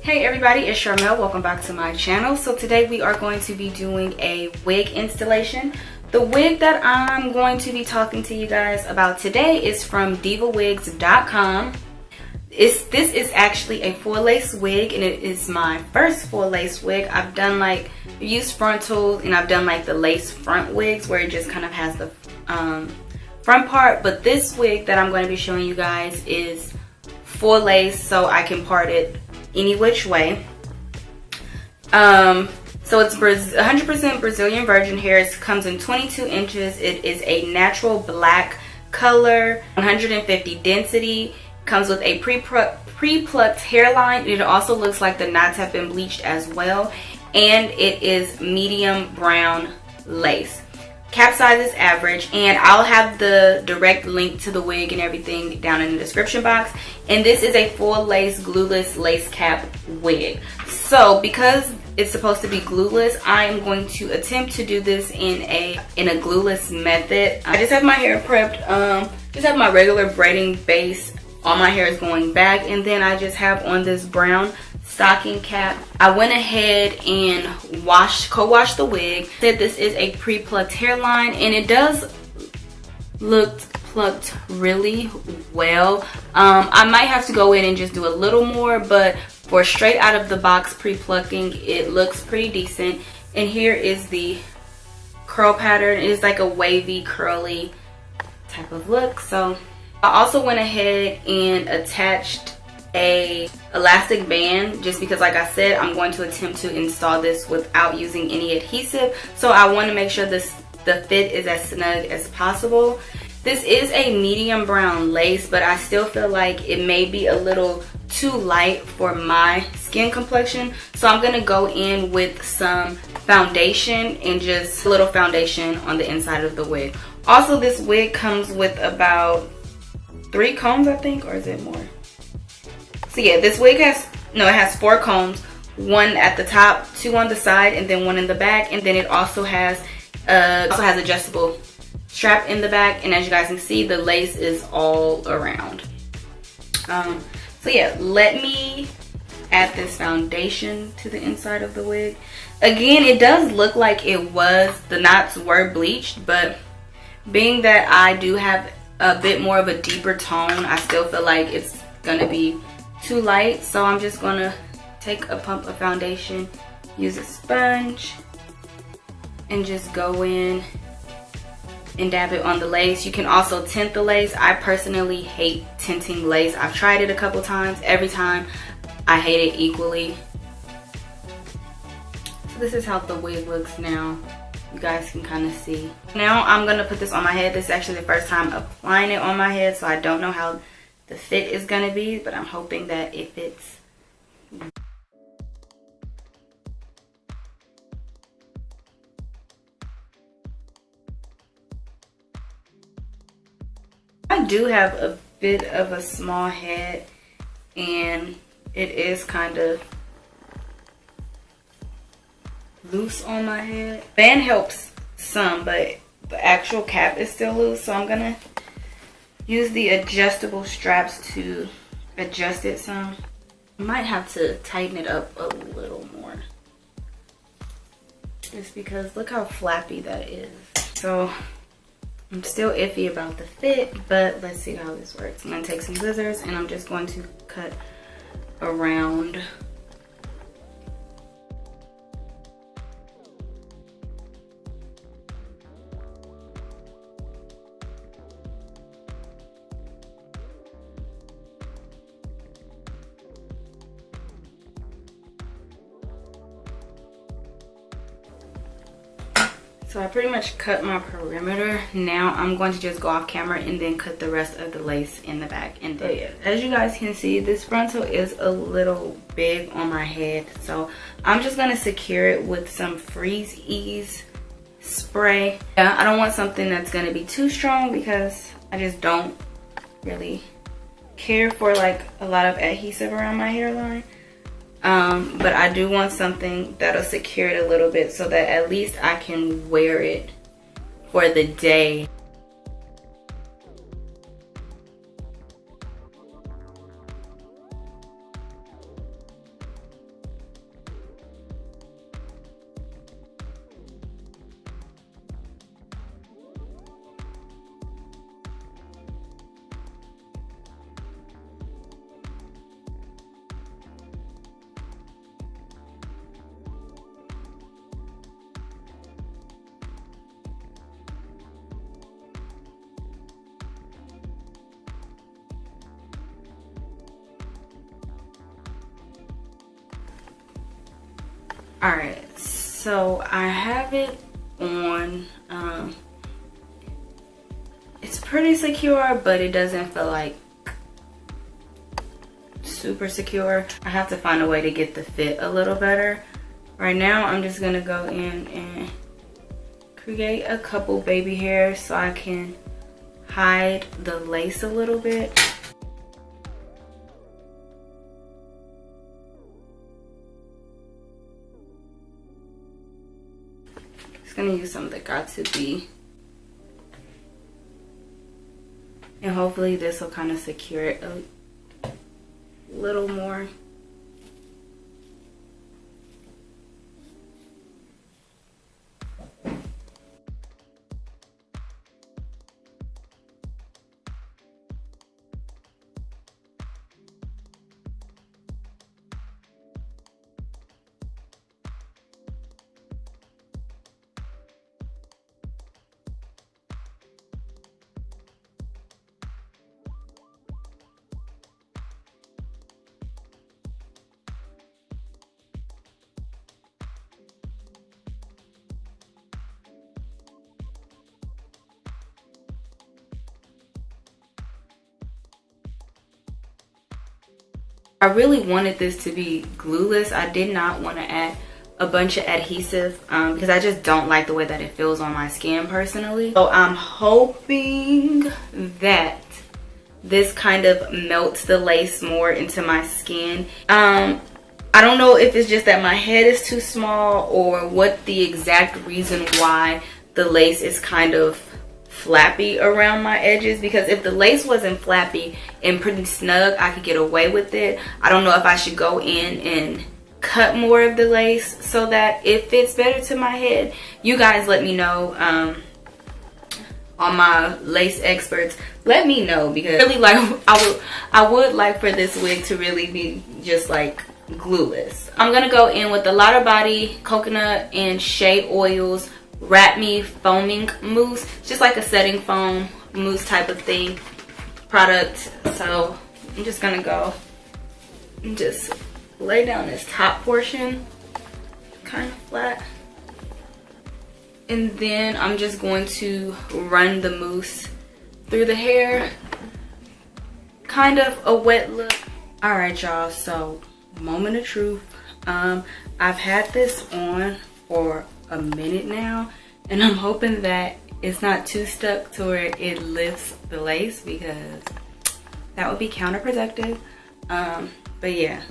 Hey everybody, it's Sharmel. Welcome back to my channel. So today we are going to be doing a wig installation. The wig that I'm going to be talking to you guys about today is from DIVASWIGS.com. This is actually a full lace wig, and it is my first full lace wig. I've done like used frontals, and I've done like the lace front wigs where it just kind of has the front part, but this wig that I'm going to be showing you guys is full lace, so I can part it any which way. So it's 100% Brazilian virgin hair. It comes in 22 inches. It is a natural black color, 150 density. Comes with a pre-plucked hairline. It also looks like the knots have been bleached as well, and it is medium brown lace. Cap size is average, and I'll have the direct link to the wig and everything down in the description box. And this is a full lace glueless lace cap wig. So because it's supposed to be glueless, I am going to attempt to do this in a glueless method. I just have my hair prepped, just have my regular braiding base. All my hair is going back, and then I just have on this brown stocking cap. I went ahead and co-washed the wig. Said this is a pre-plucked hairline, and it does look plucked really well. I might have to go in and just do a little more, but for straight out of the box pre-plucking, it looks pretty decent. And here is the curl pattern. It is like a wavy, curly type of look. So I also went ahead and attached a elastic band, just because, like I said, I'm going to attempt to install this without using any adhesive. So I want to make sure the fit is as snug as possible. This is a medium brown lace, but I still feel like it may be a little too light for my skin complexion. So I'm going to go in with some foundation, and just a little foundation on the inside of the wig. Also, this wig comes with about 3 combs, I think, or is it more? So yeah, this wig has 4 combs, 1 at the top, 2 on the side, and then 1 in the back. And then it also has adjustable strap in the back, and as you guys can see, the lace is all around. So yeah, let me add this foundation to the inside of the wig. Again, it does look like the knots were bleached, but being that I do have a bit more of a deeper tone, I still feel like it's gonna be too light. So I'm just gonna take a pump of foundation, use a sponge, and just go in and dab it on the lace. You can also tint the lace. I personally hate tinting lace. I've tried it a couple times. Every time I hate it equally. So this is how the wig looks now. You guys can kind of see. Now I'm gonna put this on my head. This is actually the first time applying it on my head, so I don't know how the fit is gonna be, but I'm hoping that it fits. I do have a bit of a small head, and it is kind of loose on my head. Band helps some, but the actual cap is still loose, so I'm gonna use the adjustable straps to adjust it some. I might have to tighten it up a little more, just because look how flappy that is. So I'm still iffy about the fit, but let's see how this works. I'm gonna take some scissors, and I'm just going to cut around. So I pretty much cut my perimeter. Now I'm going to just go off camera and then cut the rest of the lace in the back. And then, yeah, as you guys can see, this frontal is a little big on my head. So I'm just going to secure it with some Freeze Ease spray. I don't want something that's going to be too strong, because I just don't really care for like a lot of adhesive around my hairline. But I do want something that'll secure it a little bit, so that at least I can wear it for the day. Alright, so I have it on. It's pretty secure, but it doesn't feel like super secure. I have to find a way to get the fit a little better. Right now, I'm just gonna go in and create a couple baby hairs so I can hide the lace a little bit. Just gonna use some of the Got To Be. And hopefully this will kind of secure it a little more. I really wanted this to be glueless. I did not want to add a bunch of adhesive because I just don't like the way that it feels on my skin personally. So I'm hoping that this kind of melts the lace more into my skin. I don't know if it's just that my head is too small or what the exact reason why the lace is kind of flappy around my edges, because if the lace wasn't flappy and pretty snug, I could get away with it. I don't know if I should go in and cut more of the lace so that it fits better to my head. You guys let me know, on my lace experts, let me know, because really, like, I would like for this wig to really be just like glueless. I'm gonna go in with the Lotta Body coconut and shea oils Wrap Me foaming mousse, just like a setting foam mousse type of thing product. So I'm just gonna go and just lay down this top portion kind of flat, and then I'm just going to run the mousse through the hair, kind of a wet look. All right, y'all, so moment of truth. I've had this on for a minute now, and I'm hoping that it's not too stuck to where it lifts the lace, because that would be counterproductive. But yeah.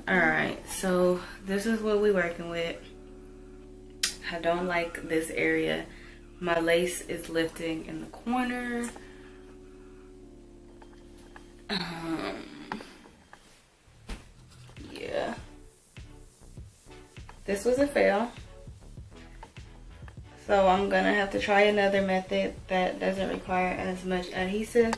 Alright, so this is what we're working with. I don't like this area. My lace is lifting in the corner. Yeah. This was a fail. So I'm gonna have to try another method that doesn't require as much adhesive.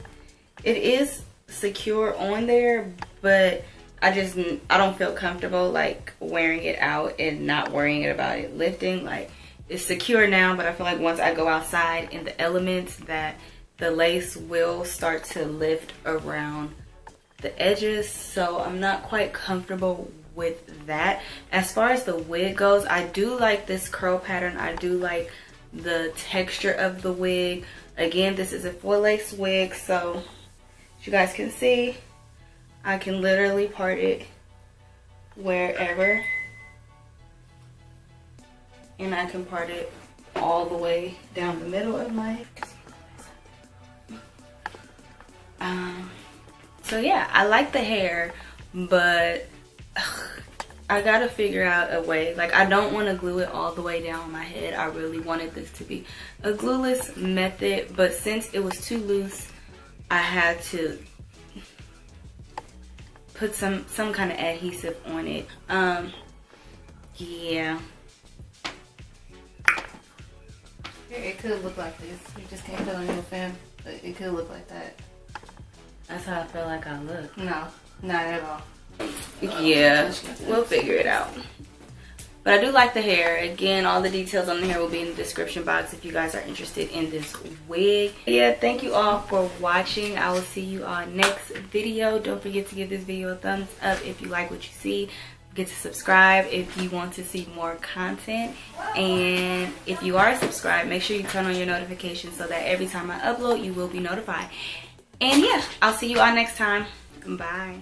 It is secure on there, but I don't feel comfortable like wearing it out and not worrying about it lifting. Like, it's secure now, but I feel like once I go outside in the elements that the lace will start to lift around the edges. So I'm not quite comfortable with that. As far as the wig goes, I do like this curl pattern. I do like the texture of the wig. Again, this is a 4-lace wig, so as you guys can see, I can literally part it wherever, and I can part it all the way down the middle of my head. So yeah, I like the hair, but I I gotta figure out a way. Like, I don't want to glue it all the way down my head. I really wanted this to be a glueless method, but since it was too loose, I had to put some kind of adhesive on it. Yeah. It could look like this. You just can't put on your film, but it could look like that. That's how I feel like I look. No, not at all. Yeah, we'll figure it out. But I do like the hair. Again, all the details on the hair will be in the description box if you guys are interested in this wig. Yeah, thank you all for watching. I will see you all next video. Don't forget to give this video a thumbs up if you like what you see. Get to subscribe if you want to see more content, and if you are subscribed, make sure you turn on your notifications so that every time I upload you will be notified. And yeah, I'll see you all next time. Bye.